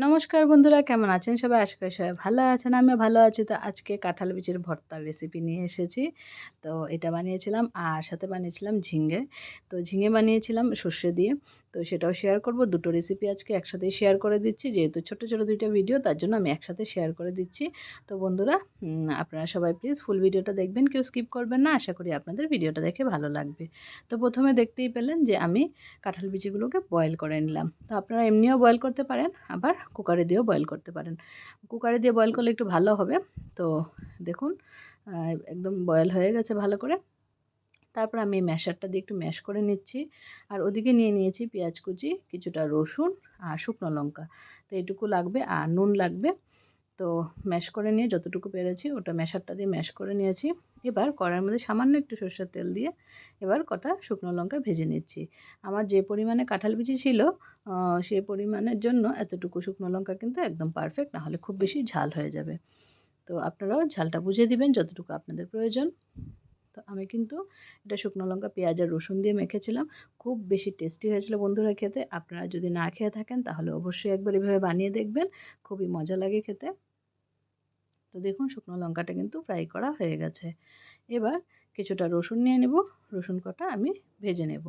নমস্কার বন্ধুরা, কেমন আছেন সবাই? আশা করি সবাই ভালো আছেন। আমিও ভালো আছি। তো আজকে কাঁঠাল বিচির ভর্তার রেসিপি নিয়ে এসেছি। তো এটা বানিয়েছিলাম আর সাথে বানিয়েছিলাম ঝিঙে। তো ঝিঙে বানিয়েছিলাম সর্ষে দিয়ে। তো সেটাও শেয়ার করব। দুটো রেসিপি আজকে একসাথেই শেয়ার করে দিচ্ছি। যেহেতু ছোট, ছোট ২ টা ভিডিও, তার জন্য আমি একসাথে শেয়ার করে দিচ্ছি। তো বন্ধুরা, আপনারা সবাই প্লিজ ফুল ভিডিওটা দেখবেন, কেউ স্কিপ করবেন না। আশা করি আপনাদের ভিডিওটা দেখে ভালো লাগবে। তো প্রথমে দেখতেই পেলেন যে আমি কাঁঠাল বিচিগুলোকে বয়েল করে নিলাম। তো আপনারা এমনিও বয়েল করতে পারেন, আবার কুকারে দিয়েও বয়েল করতে পারেন। কুকারে দিয়ে বয়েল করলে একটু ভালো হবে। তো দেখুন, একদম বয়েল হয়ে গেছে ভালো করে। তারপর আমি ম্যাশারটা দিয়ে একটু ম্যাশ করে নিচ্ছি। আর ওদিকে নিয়ে নিয়েছি পেঁয়াজ কুচি, কিছুটা রসুন আর শুকনো লঙ্কা। তো এইটুকু লাগবে, আর নুন লাগবে। তো ম্যাশ করে নিয়ে যতটুকু পেরেছি ওটা ম্যাশারটা দিয়ে ম্যাশ করে নিয়েছি। এবার কড়াইয়ের মধ্যে সামান্য একটু সরষের তেল দিয়ে এবার কটা শুকনো লঙ্কা ভেজে নিচ্ছি। আমার যে পরিমাণে কাঁঠাল বিচি ছিল, সেই পরিমাণের জন্য এতটুকু শুকনো লঙ্কা কিন্তু একদম পারফেক্ট, না হলে খুব বেশি ঝাল হয়ে যাবে। তো আপনারাও ঝালটা বুঝে দিবেন যতটুকু আপনাদের প্রয়োজন। তো আমি কিন্তু এটা শুকনো লঙ্কা, পেঁয়াজ আর রসুন দিয়ে মেখেছিলাম। খুব বেশি টেস্টি হয়েছিল বন্ধুরা খেতে। আপনারা যদি না খেয়ে থাকেন তাহলে অবশ্যই একবার এভাবে বানিয়ে দেখবেন, খুবই মজা লাগে খেতে। তো দেখুন, শুকনো লঙ্কাটা কিন্তু ফ্রাই করা হয়ে গেছে। এবার কিছুটা রসুন নিয়ে নেব। রসুন কটা আমি ভেজে নেব।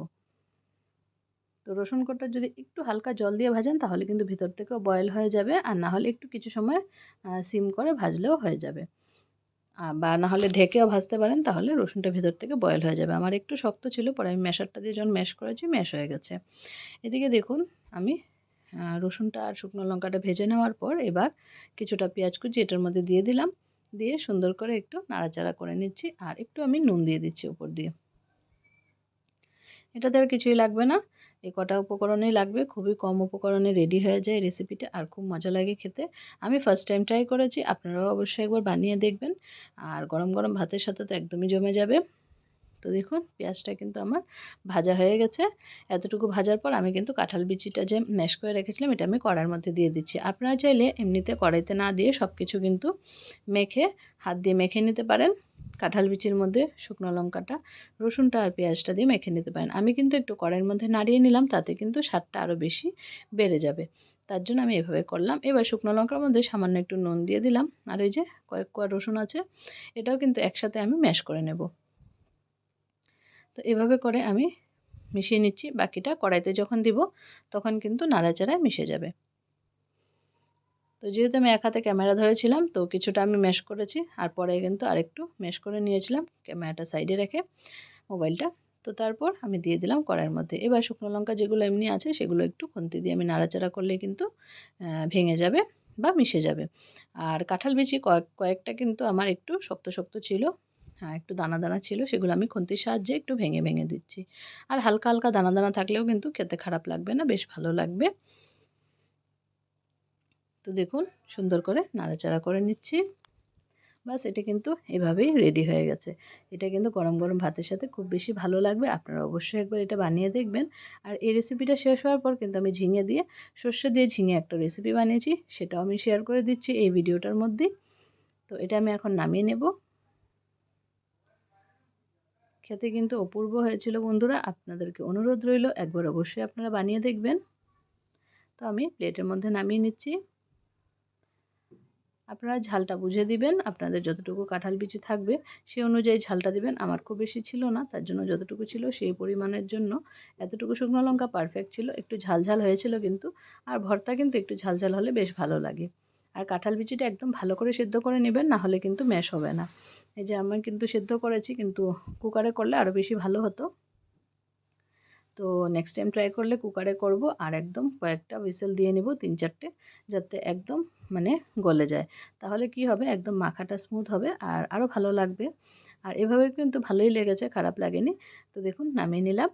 তো রসুন কটা যদি একটু হালকা জল দিয়ে ভাজেন তাহলে কিন্তু ভিতর থেকেও বয়েল হয়ে যাবে, আর না হলে একটু কিছু সময় সিম করে ভাজলেও হয়ে যাবে। বা না হলে ঢেকেও ভাজতে পারেন, তাহলে রসুনটা ভেতর থেকে বয়েল হয়ে যাবে। আমার একটু শক্ত ছিল, পরে আমি ম্যাশারটা দিয়ে যখন ম্যাশ করেছি ম্যাশ হয়ে গেছে। এদিকে দেখুন, আমি রসুনটা আর শুকনো লঙ্কাটা ভেজে নেওয়ার পর এবার কিছুটা পেঁয়াজ কুচি এটার মধ্যে দিয়ে দিলাম। দিয়ে সুন্দর করে একটু নাড়াচাড়া করে নিচ্ছি, আর একটু আমি নুন দিয়ে দিচ্ছি উপর দিয়ে। এটাতে আর কিছুই লাগবে না, এই কটা উপকরণেই লাগবে। খুবই কম উপকরণে রেডি হয়ে যায় রেসিপিটা, আর খুব মজা লাগে খেতে। আমি ফার্স্ট টাইম ট্রাই করেছি, আপনারাও অবশ্যই একবার বানিয়ে দেখবেন। আর গরম গরম ভাতের সাথে তো একদমই জমে যাবে। তো দেখুন, পেঁয়াজটা কিন্তু আমার ভাজা হয়ে গেছে। এতটুকু ভাজার পর আমি কিন্তু কাঁঠাল বিচিটা যে ম্যাশ করে রেখেছিলাম এটা আমি কড়াইয়ের মধ্যে দিয়ে দিচ্ছি। আপনারা চাইলে এমনিতে কড়াইতে না দিয়ে সব কিছু কিন্তু মেখে, হাত দিয়ে মেখে নিতে পারেন। কাঁঠাল বিচির মধ্যে শুকনো লঙ্কাটা, রসুনটা আর পেঁয়াজটা দিয়ে মেখে নিতে পারেন। আমি কিন্তু একটু কড়াইয়ের মধ্যে নাড়িয়ে নিলাম, তাতে কিন্তু স্বাদটা আরও বেশি বেড়ে যাবে। তার জন্য আমি এভাবে করলাম। এবার শুকনো লঙ্কার মধ্যে সামান্য একটু নুন দিয়ে দিলাম, আর ওই যে কয়েক কোয়া রসুন আছে, এটাও কিন্তু একসাথে আমি ম্যাশ করে নেব। তো এভাবে করে আমি মিশিয়ে নিচ্ছি। বাকিটা কড়াইতে যখন দিব তখন কিন্তু নাড়াচাড়ায় মিশে যাবে। তো যেহেতু আমি এক হাতে ক্যামেরা ধরেছিলাম, তো কিছুটা আমি ম্যাশ করেছি, আর পরে কিন্তু আরেকটু ম্যাশ করে নিয়েছিলাম ক্যামেরাটা সাইডে রেখে, মোবাইলটা। তো তারপর আমি দিয়ে দিলাম কড়াইয়ের মধ্যে। এবার শুকনো লঙ্কা যেগুলো এমনি আছে সেগুলো একটু খুন্তি দিয়ে আমি নাড়াচাড়া করলে কিন্তু ভেঙে যাবে বা মিশে যাবে। আর কাঁঠাল বিচি কয়েকটা কিন্তু আমার একটু শক্ত শক্ত ছিল, হ্যাঁ একটু দানা দানা ছিল, সেগুলো আমি খুন্তির সাহায্যে একটু ভেঙে ভেঙে দিচ্ছি। আর হালকা হালকা দানা দানা থাকলেও কিন্তু খেতে খারাপ লাগবে না, বেশ ভালো লাগবে। তো দেখুন, সুন্দর করে নাড়াচাড়া করে নিচ্ছি। বাস, এটা কিন্তু এভাবেই রেডি হয়ে গেছে। এটা কিন্তু গরম গরম ভাতের সাথে খুব বেশি ভালো লাগবে। আপনারা অবশ্যই একবার এটা বানিয়ে দেখবেন। আর এই রেসিপিটা শেষ হওয়ার পর কিন্তু আমি ঝিঙে দিয়ে, সর্ষে দিয়ে ঝিঙে একটা রেসিপি বানিয়েছি, সেটাও আমি শেয়ার করে দিচ্ছি এই ভিডিওটার মধ্যেই। তো এটা আমি এখন নামিয়ে নেব। খেতে কিন্তু অপূর্ব হয়েছিল বন্ধুরা, আপনাদেরকে অনুরোধ রইল একবার অবশ্যই আপনারা বানিয়ে দেখবেন। তো আমি প্লেটের মধ্যে নামিয়ে নিচ্ছি। আপনারা ঝালটা বুঝে দিবেন, আপনাদের যতটুকু কাঁঠাল বিচি থাকবে সেই অনুযায়ী ঝালটা দিবেন। আমার খুব বেশি ছিল না, তার জন্য যতটুকু ছিল সেই পরিমাণের জন্য এতটুকু শুকনো লঙ্কা পারফেক্ট ছিল। একটু ঝাল ঝাল হয়েছিল কিন্তু, আর ভর্তা কিন্তু একটু ঝাল ঝাল হলে বেশ ভালো লাগে। আর কাঁঠাল বিচিটা একদম ভালো করে সেদ্ধ করে নেবেন, না হলে কিন্তু ম্যাশ হবে না। এই যে আমি কিন্তু সেদ্ধ করেছি, কিন্তু কুকারে করলে আরও বেশি ভালো হতো। তো নেক্সট টাইম ট্রাই করলে কুকারে করব, আর একদম কয়েকটা হুইসেল দিয়ে নিব, ৩-৪টে, যাতে একদম মানে গলে যায়। তাহলে কি হবে, একদম মাখাটা স্মুথ হবে আর আরও ভালো লাগবে। আর এভাবে কিন্তু ভালোই লেগেছে, খারাপ লাগেনি। তো দেখুন, নামিয়ে নিলাম।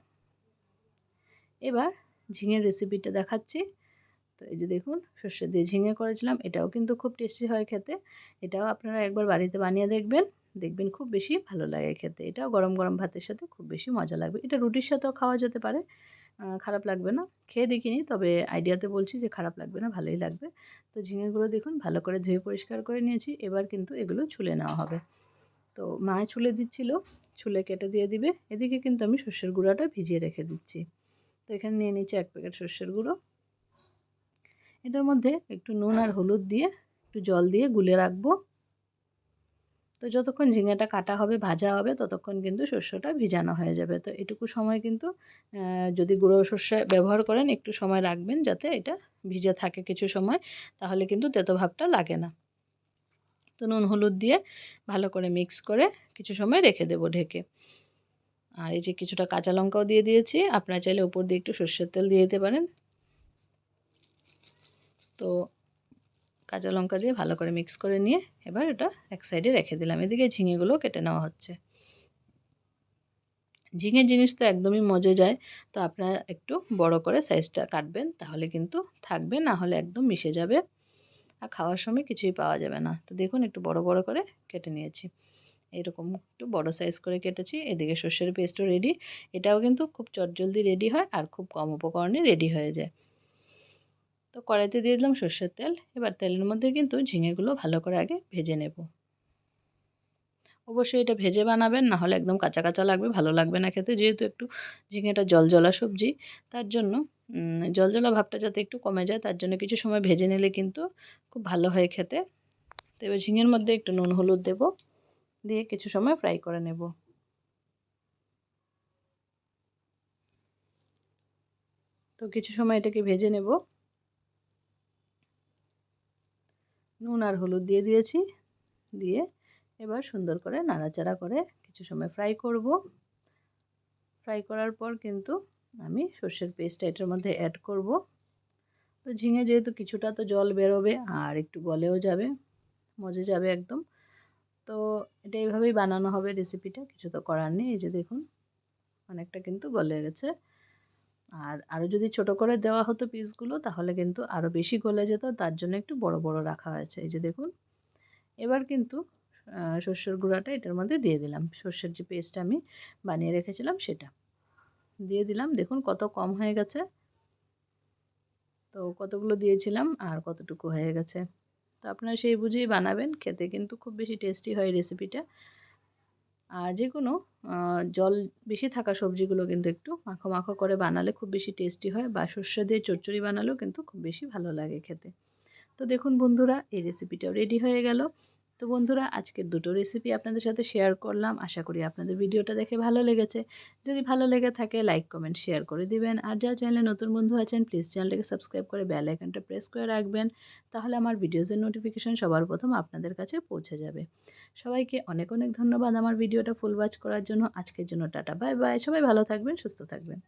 এবার ঝিঙের রেসিপিটা দেখাচ্ছি। তো এই যে দেখুন, সর্ষে দিয়ে ঝিঙে করেছিলাম, এটাও কিন্তু খুব টেস্টি হয় খেতে। এটাও আপনারা একবার বাড়িতে বানিয়ে দেখবেন, দেখবেন খুব বেশি ভালো লাগে খেতে। এটাও গরম গরম ভাতের সাথে খুব বেশি মজা লাগবে। এটা রুটির সাথেও খাওয়া যেতে পারে, খারাপ লাগবে না। খেয়ে দেখিনি, তবে আইডিয়াতে বলছি যে খারাপ লাগবে না, ভালোই লাগবে। তো ঝিঙেগুলো দেখুন ভালো করে ধুয়ে পরিষ্কার করে নিয়েছি। এবার কিন্তু এগুলো ছুলে নেওয়া হবে। তো মা ছুলে দিচ্ছিল, ছুলে কেটে দিয়ে দিবে। এদিকে কিন্তু আমি সর্ষের গুঁড়াটা ভিজিয়ে রেখে দিচ্ছি। তো এখানে নিয়ে নিচ্ছি ১ প্যাকেট সর্ষের গুঁড়ো। এটার মধ্যে একটু নুন আর হলুদ দিয়ে একটু জল দিয়ে গুলে রাখবো। তো যতক্ষণ ঝিঙেটা কাটা হবে ভাজা হবে ততক্ষণ কিন্তু শস্যটা ভিজানো হয়ে যাবে। তো এটুকু সময় কিন্তু যদি গুঁড়ো সর্ষে ব্যবহার করেন একটু সময় রাখবেন যাতে এটা ভিজে থাকে কিছু সময়, তাহলে কিন্তু তেতো ভাবটা লাগে না। তো নুন হলুদ দিয়ে ভালো করে মিক্স করে কিছু সময় রেখে দেবো ঢেকে। আর এই যে কিছুটা কাঁচা লঙ্কাও দিয়ে দিয়েছি, আপনারা চাইলে উপর দিয়ে একটু সর্ষের তেল দিয়ে দিতে পারেন। তো কাঁচা লঙ্কা দিয়ে ভালো করে মিক্স করে নিয়ে এবার এটা এক সাইডে রেখে দিলাম। এদিকে ঝিঙেগুলো কেটে নেওয়া হচ্ছে। ঝিঙের জিনিস তো একদমই মজে যায়, তো আপনারা একটু বড় করে সাইজটা কাটবেন, তাহলে কিন্তু থাকবে, না হলে একদম মিশে যাবে আর খাওয়ার সময় কিছুই পাওয়া যাবে না। তো দেখুন একটু বড় বড় করে কেটে নিয়েছি, এরকম একটু বড় সাইজ করে কেটেছি। এদিকে সর্ষের পেস্টও রেডি, এটাও কিন্তু খুব চটজলদি রেডি হয় আর খুব কম উপকরণে রেডি হয়ে যায়। তো কড়াইতে দিয়ে দিলাম সর্ষের তেল, এবার তেলের মধ্যে কিন্তু ঝিঙেগুলো ভালো করে আগে ভেজে নেব। অবশ্যই এটা ভেজে বানাবেন, না হলে একদম কাঁচা কাঁচা লাগবে, ভালো লাগবে না খেতে। যেহেতু একটু ঝিঙেটা জলজলা সবজি, তার জন্য জলজলা ভাবটা যাতে একটু কমে যায় তার জন্য কিছু সময় ভেজে নিলে কিন্তু খুব ভালো হয় খেতে। তো এবার ঝিঙের মধ্যে একটু নুন হলুদ দেব, দিয়ে কিছু সময় ফ্রাই করে নেব। তো কিছু সময় এটাকে ভেজে নেব। নুন আর হলুদ দিয়ে দিয়েছি, দিয়ে এবার সুন্দর করে নাড়াচাড়া করে কিছু সময় ফ্রাই করব। ফ্রাই করার পর কিন্তু আমি সর্ষের পেস্টটা এটার মধ্যে অ্যাড করব। তো ঝিঙে যেহেতু কিছুটা তো জল বেরোবে আর একটু গলেও যাবে, মজে যাবে একদম। তো এটা এইভাবেই বানানো হবে রেসিপিটা, কিছু তো করার নেই। এই যে দেখুন অনেকটা কিন্তু গলে গেছে। আর আরও যদি ছোট করে দেওয়া হতো পিসগুলো তাহলে কিন্তু আরও বেশি গলে যেত, তার জন্য একটু বড় বড় রাখা হয়েছে। এই যে দেখুন এবার কিন্তু সর্ষের গুঁড়াটা এটার মধ্যে দিয়ে দিলাম, সর্ষের যে পেস্টটা আমি বানিয়ে রেখেছিলাম সেটা দিয়ে দিলাম। দেখুন কত কম হয়ে গেছে, তো কতগুলো দিয়েছিলাম আর কতটুকু হয়ে গেছে। তো আপনারা সেই বুঝেই বানাবেন, খেতে কিন্তু খুব বেশি টেস্টি হয় রেসিপিটা। আর যে কোনো জল বেশি থাকা সবজিগুলো কিন্তু একটু মাখো মাখো করে বানালে খুব বেশি টেস্টি হয়, বা সর্ষে দিয়ে চচ্চড়ি বানালেও কিন্তু খুব বেশি ভালো লাগে খেতে। তো দেখুন বন্ধুরা এই রেসিপিটাও রেডি হয়ে গেল। তো বন্ধুরা আজকের দুটো রেসিপি আপনাদের সাথে শেয়ার করলাম, আশা করি আপনাদের ভিডিওটা দেখে ভালো লেগেছে। যদি ভালো লেগে থাকে লাইক কমেন্ট শেয়ার করে দিবেন, আর যারা চ্যানেলে নতুন বন্ধু আছেন প্লিজ চ্যানেলটাকে সাবস্ক্রাইব করে বেল আইকনটা প্রেস করে রাখবেন, তাহলে আমার ভিডিওসের নোটিফিকেশন সবার প্রথম আপনাদের কাছে পৌঁছে যাবে। সবাইকে অনেক অনেক ধন্যবাদ আমার ভিডিওটা ফুল ওয়াচ করার জন্য। আজকের জন্য টাটা বাই বাই, সবাই ভালো থাকবেন সুস্থ থাকবেন।